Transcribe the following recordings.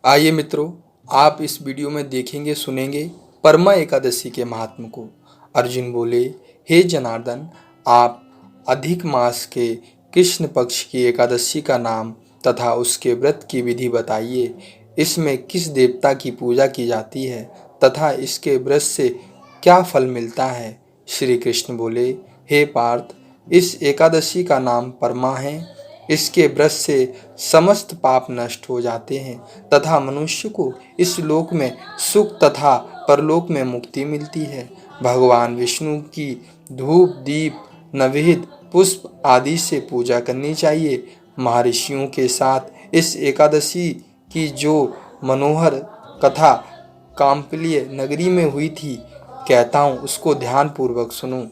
आइए मित्रों, आप इस वीडियो में देखेंगे सुनेंगे परमा एकादशी के महात्म को। अर्जुन बोले, हे जनार्दन, आप अधिक मास के कृष्ण पक्ष की एकादशी का नाम तथा उसके व्रत की विधि बताइए। इसमें किस देवता की पूजा की जाती है तथा इसके व्रत से क्या फल मिलता है। श्री कृष्ण बोले, हे पार्थ, इस एकादशी का नाम परमा है। इसके व्रत से समस्त पाप नष्ट हो जाते हैं तथा मनुष्य को इस लोक में सुख तथा परलोक में मुक्ति मिलती है। भगवान विष्णु की धूप दीप नवेद पुष्प आदि से पूजा करनी चाहिए। महर्षियों के साथ इस एकादशी की जो मनोहर कथा काम्पिल्य नगरी में हुई थी, कहता हूँ उसको ध्यान पूर्वक सुनो।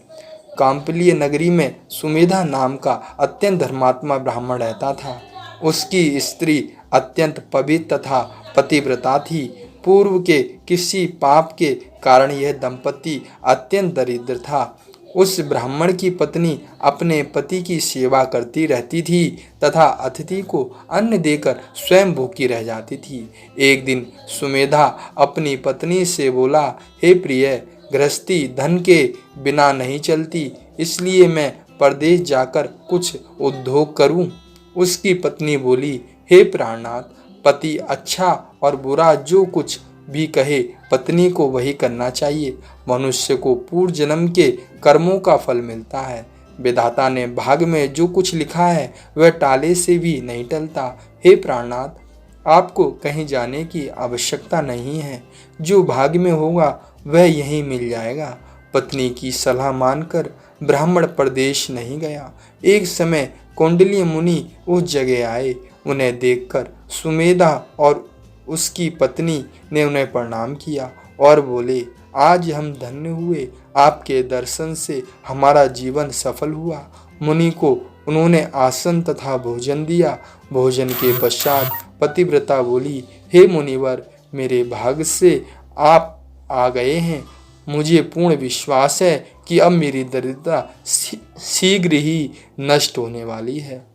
काम्पिल्य नगरी में सुमेधा नाम का अत्यंत धर्मात्मा ब्राह्मण रहता था। उसकी स्त्री अत्यंत पवित्र तथा पतिव्रता थी। पूर्व के किसी पाप के कारण यह दंपति अत्यंत दरिद्र था। उस ब्राह्मण की पत्नी अपने पति की सेवा करती रहती थी तथा अतिथि को अन्न देकर स्वयं भूखी रह जाती थी। एक दिन सुमेधा अपनी पत्नी से बोला, हे प्रिय, गृहस्थी धन के बिना नहीं चलती, इसलिए मैं परदेश जाकर कुछ उद्योग करूं। उसकी पत्नी बोली, हे प्राणनाथ, पति अच्छा और बुरा जो कुछ भी कहे पत्नी को वही करना चाहिए। मनुष्य को पूर्व जन्म के कर्मों का फल मिलता है। विधाता ने भाग में जो कुछ लिखा है वह टाले से भी नहीं टलता। हे प्राणनाथ, आपको कहीं जाने की आवश्यकता नहीं है। जो भाग में होगा वह यहीं मिल जाएगा। पत्नी की सलाह मानकर ब्राह्मण प्रदेश नहीं गया। एक समय कौंडिल्य मुनि उस जगह आए। उन्हें देखकर सुमेधा और उसकी पत्नी ने उन्हें प्रणाम किया और बोले, आज हम धन्य हुए, आपके दर्शन से हमारा जीवन सफल हुआ। मुनि को उन्होंने आसन तथा भोजन दिया। भोजन के पश्चात पतिव्रता बोली, हे मुनिवर, मेरे भाग से आप आ गए हैं। मुझे पूर्ण विश्वास है कि अब मेरी दरिद्रता शीघ्र ही नष्ट होने वाली है।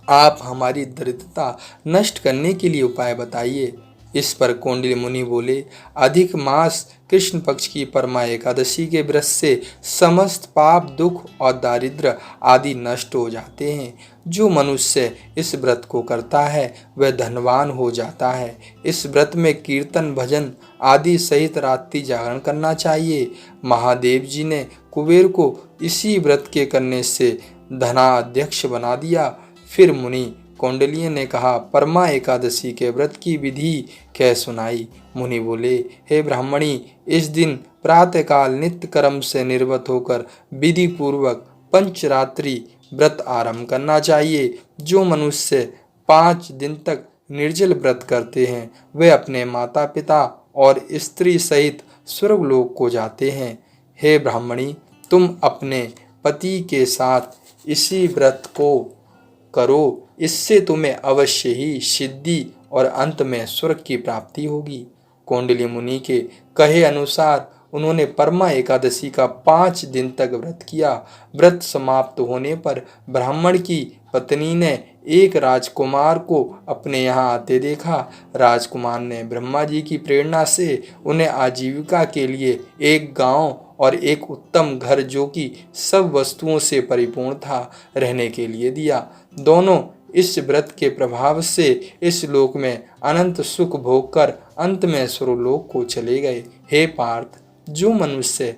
आप हमारी दरिद्रता नष्ट करने के लिए उपाय बताइए। इस पर कौंडिल्य मुनि बोले, अधिक मास कृष्ण पक्ष की परमा एकादशी के व्रत से समस्त पाप दुख और दारिद्र्य आदि नष्ट हो जाते हैं। जो मनुष्य इस व्रत को करता है वह धनवान हो जाता है। इस व्रत में कीर्तन भजन आदि सहित रात्रि जागरण करना चाहिए। महादेव जी ने कुबेर को इसी व्रत के करने से धनाध्यक्ष बना दिया। फिर मुनि कौंडिल्य ने कहा, परमा एकादशी के व्रत की विधि कह सुनाई। मुनि बोले, हे ब्राह्मणी, इस दिन प्रातःकाल नित्य कर्म से निर्वत होकर विधि पूर्वक पंचरात्रि व्रत आरंभ करना चाहिए। जो मनुष्य 5 दिन तक निर्जल व्रत करते हैं वे अपने माता पिता और स्त्री सहित स्वर्गलोक को जाते हैं। हे ब्राह्मणी, तुम अपने पति के साथ इसी व्रत को करो, इससे तुम्हें अवश्य ही सिद्धि और अंत में स्वर्ग की प्राप्ति होगी। कौंडिल्य मुनि के कहे अनुसार उन्होंने परमा एकादशी का 5 दिन तक व्रत किया। व्रत समाप्त होने पर ब्राह्मण की पत्नी ने एक राजकुमार को अपने यहाँ आते देखा। राजकुमार ने ब्रह्मा जी की प्रेरणा से उन्हें आजीविका के लिए एक गांव और एक उत्तम घर जो कि सब वस्तुओं से परिपूर्ण था रहने के लिए दिया। दोनों इस व्रत के प्रभाव से इस लोक में अनंत सुख भोग कर अंत में स्वर्गलोक को चले गए। हे पार्थ, जो मनुष्य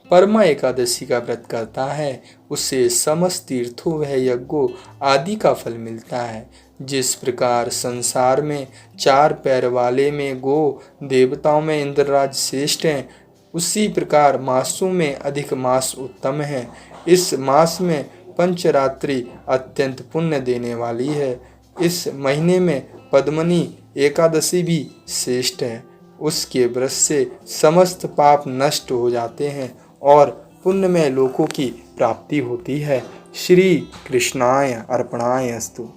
परमा एकादशी का व्रत करता है उसे समस्त तीर्थों व यज्ञों आदि का फल मिलता है। जिस प्रकार संसार में 4 पैर वाले में गो, देवताओं में इंद्रराज श्रेष्ठ हैं, उसी प्रकार मासों में अधिक मास उत्तम है। इस मास में पंचरात्रि अत्यंत पुण्य देने वाली है। इस महीने में पद्मनी एकादशी भी श्रेष्ठ है। उसके व्रत से समस्त पाप नष्ट हो जाते हैं और पुण्यमय लोकों की प्राप्ति होती है। श्री कृष्णाय अर्पणाय अस्तु।